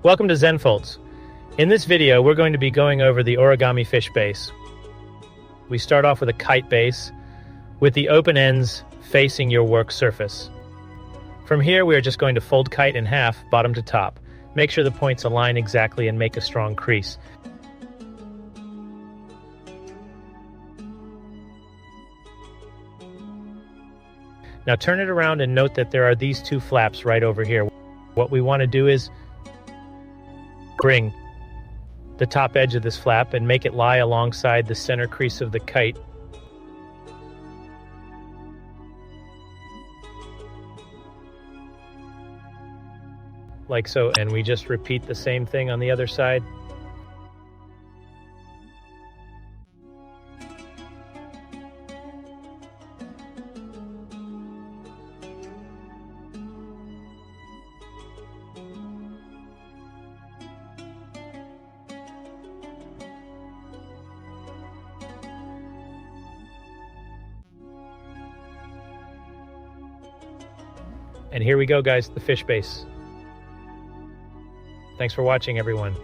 Welcome to Zenfolds. In this video, we're going to be going over the origami fish base. We start off with a kite base, with the open ends facing your work surface. From here, we are just going to fold kite in half, bottom to top. Make sure the points align exactly and make a strong crease. Now turn it around and note that there are these two flaps right over here. What we want to do is bring the top edge of this flap and make it lie alongside the center crease of the kite. Like so, and we just repeat the same thing on the other side. And here we go, guys, the fish base. Thanks for watching, everyone.